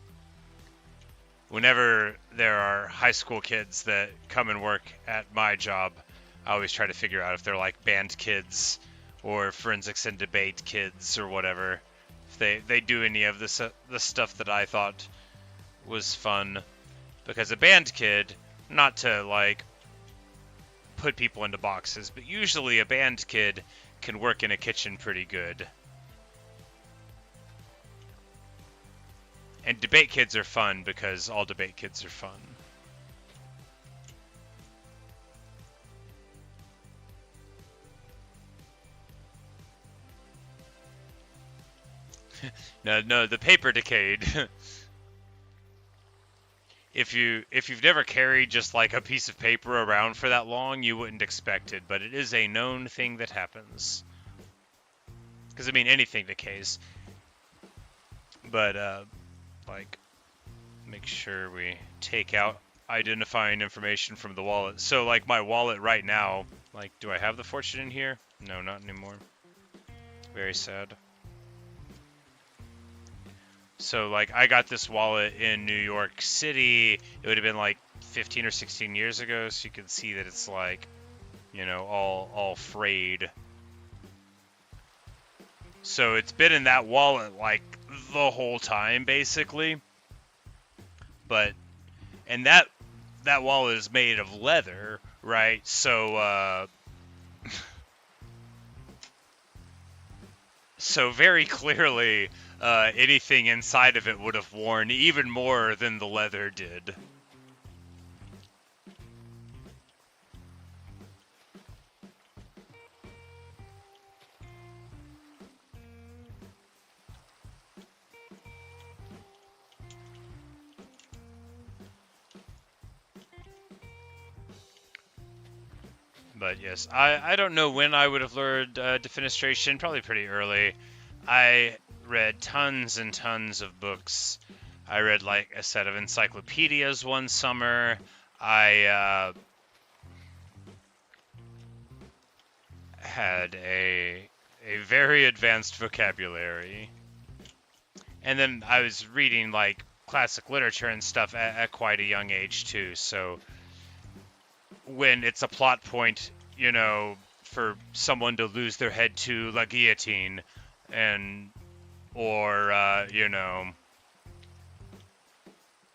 whenever there are high school kids that come and work at my job, I always try to figure out if they're, like, band kids or forensics and debate kids or whatever. If they do any of the stuff that I thought was fun, because a band kid, not to like put people into boxes, but usually a band kid can work in a kitchen pretty good. And debate kids are fun because all debate kids are fun. No, the paper decayed. If you've never carried just like a piece of paper around for that long, you wouldn't expect it, but it is a known thing that happens. Because I mean, anything decays. But like, make sure we take out identifying information from the wallet. So like my wallet right now, like, do I have the fortune in here? No, not anymore. Very sad. So like I got this wallet in New York City. It would have been like 15 or 16 years ago, so you can see that it's like, you know, all frayed. So it's been in that wallet like the whole time basically. But and that wallet is made of leather, right? So so very clearly anything inside of it would have worn even more than the leather did. But yes, I don't know when I would have learned defenestration, probably pretty early. I read tons and tons of books. I read like a set of encyclopedias one summer. I had a very advanced vocabulary. And then I was reading like classic literature and stuff at quite a young age too, so when it's a plot point, you know, for someone to lose their head to la guillotine, and or you know,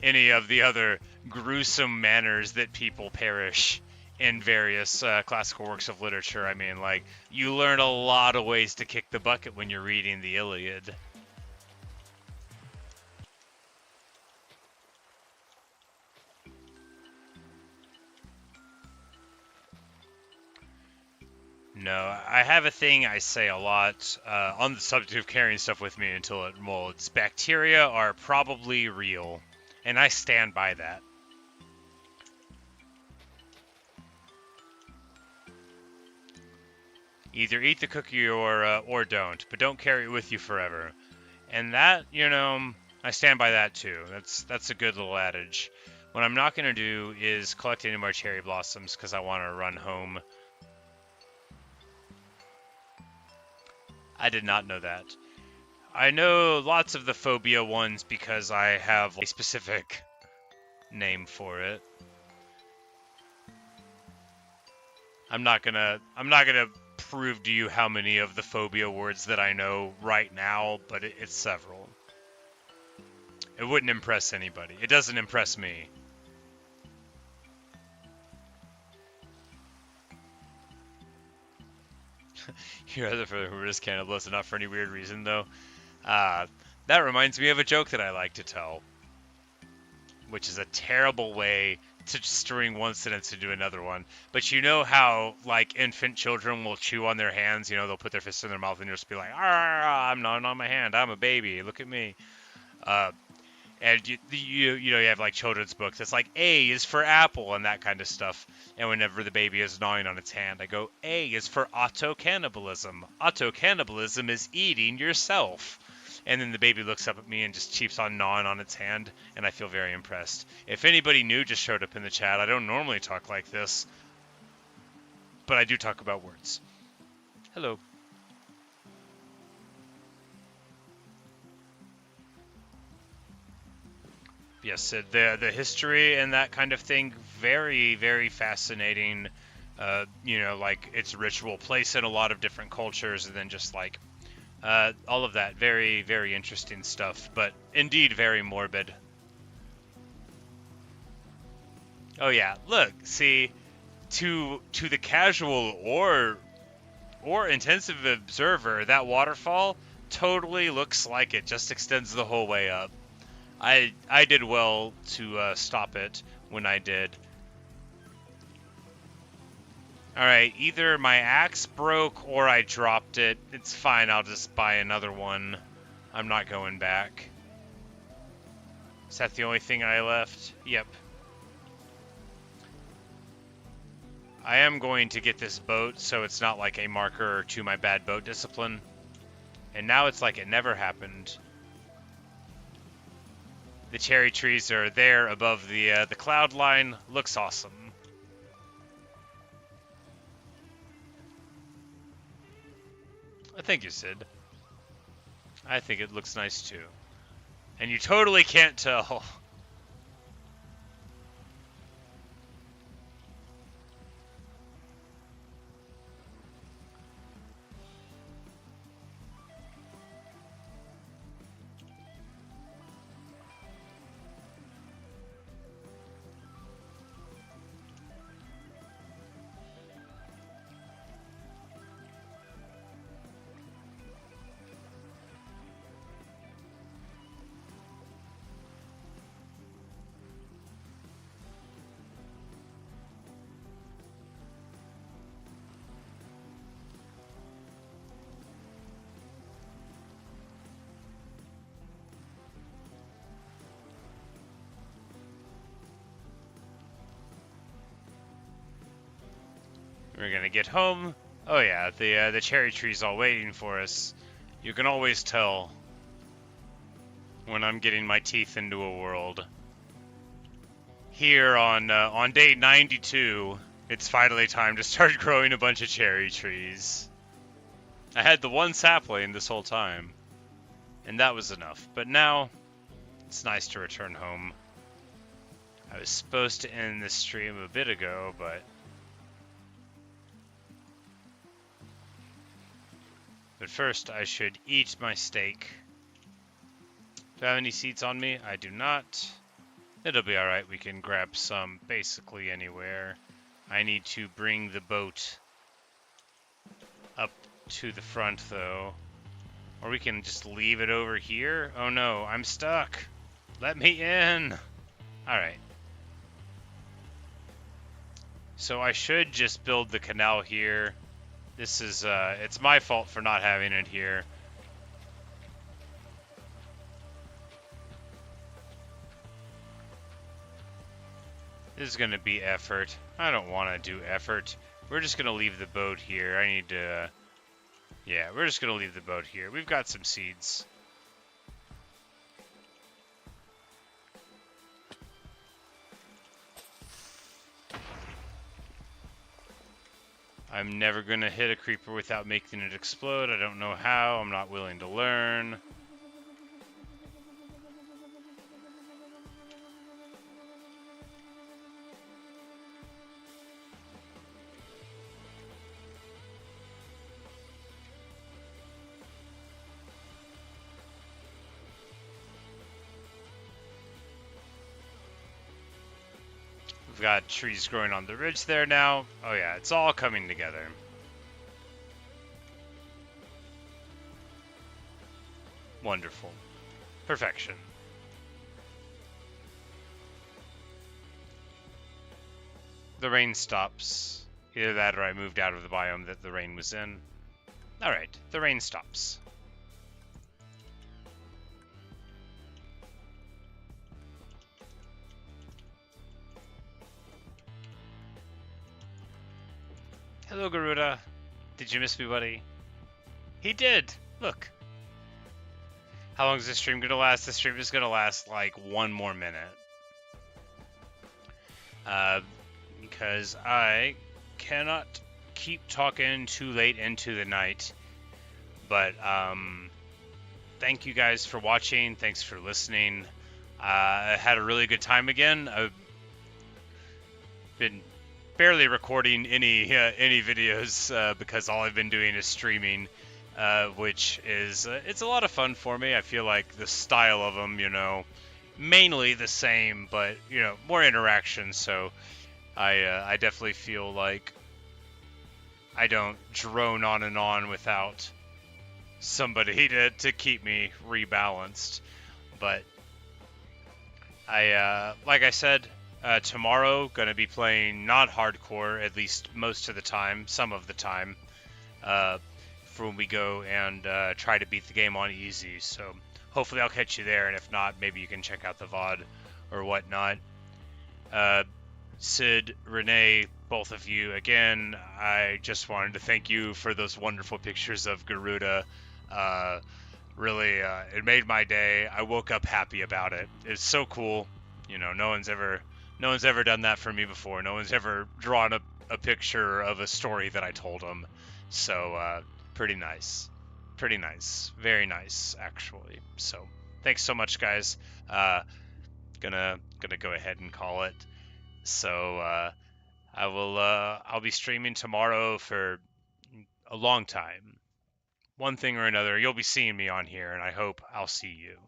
any of the other gruesome manners that people perish in various classical works of literature. I mean, like, you learn a lot of ways to kick the bucket when you're reading the Iliad. No, I have a thing I say a lot on the subject of carrying stuff with me until it molds. Bacteria are probably real, and I stand by that. Either eat the cookie or don't, but don't carry it with you forever. And that, you know, I stand by that too. That's a good little adage. What I'm not gonna do is collect any more cherry blossoms because I want to run home. I did not know that. I know lots of the phobia ones because I have a specific name for it. I'm not gonna prove to you how many of the phobia words that I know right now, but it's several. It wouldn't impress anybody. It doesn't impress me. You're other for who just cannibalism, not for any weird reason though. Uh, that reminds me of a joke that I like to tell, which is a terrible way to string one sentence into another one. But you know how, like, infant children will chew on their hands? You know, they'll put their fists in their mouth and just be like, "Ah, I'm not on my hand. I'm a baby. Look at me." Uh, and you have like children's books. It's like A is for apple and that kind of stuff. And whenever the baby is gnawing on its hand, I go, A is for auto cannibalism. Auto cannibalism is eating yourself. And then the baby looks up at me and just keeps on gnawing on its hand, and I feel very impressed. If anybody new just showed up in the chat, I don't normally talk like this, but I do talk about words. Hello. Yes, the history and that kind of thing, very, very fascinating. You know, like its ritual place in a lot of different cultures, and then just like all of that, very, very interesting stuff, but indeed very morbid. Oh yeah, look, see, to the casual or intensive observer, that waterfall totally looks like it just extends the whole way up. I did well to stop it when I did. Alright, either my axe broke or I dropped it. It's fine, I'll just buy another one. I'm not going back. Is that the only thing I left? Yep. I am going to get this boat so it's not like a marker to my bad boat discipline. And now it's like it never happened. The cherry trees are there above the cloud line. Looks awesome. Thank you, Sid. I think it looks nice too. And you totally can't tell. We're gonna get home. Oh yeah, the cherry tree's all waiting for us. You can always tell when I'm getting my teeth into a world. Here on day 92, it's finally time to start growing a bunch of cherry trees. I had the one sapling this whole time, and that was enough. But now, it's nice to return home. I was supposed to end this stream a bit ago, but first, I should eat my steak. Do I have any seeds on me? I do not. It'll be alright. We can grab some basically anywhere. I need to bring the boat up to the front, though. Or we can just leave it over here. Oh no, I'm stuck. Let me in. Alright. So I should just build the canal here. This is, it's my fault for not having it here. This is going to be effort. I don't want to do effort. We're just going to leave the boat here. I need to, yeah, we're just going to leave the boat here. We've got some seeds. I'm never going to hit a creeper without making it explode. I don't know how. I'm not willing to learn. We've got trees growing on the ridge there now. Oh yeah, it's all coming together. Wonderful. Perfection. The rain stops. Either that or I moved out of the biome that the rain was in. Alright, the rain stops. Hello, Garuda. Did you miss me, buddy? He did! Look. How long is this stream gonna last? This stream is gonna last like 1 more minute. Because I cannot keep talking too late into the night. But, thank you guys for watching. Thanks for listening. I had a really good time again. I've been barely recording any videos because all I've been doing is streaming, which is it's a lot of fun for me. I feel like the style of them, you know, mainly the same, but you know, more interaction. So I definitely feel like I don't drone on and on without somebody to keep me rebalanced. But I like I said. Tomorrow, gonna be playing not hardcore, at least most of the time, some of the time. for when we go and try to beat the game on easy. So hopefully I'll catch you there, and if not, maybe you can check out the VOD or whatnot. Sid, Renee, both of you, again, I just wanted to thank you for those wonderful pictures of Garuda. Really, it made my day. I woke up happy about it. It's so cool. No one's ever done that for me before. No one's ever drawn a picture of a story that I told them. So, pretty nice. Pretty nice. Very nice, actually. So, thanks so much, guys. Uh, gonna go ahead and call it. So, I'll be streaming tomorrow for a long time. One thing or another, you'll be seeing me on here, and I hope I'll see you.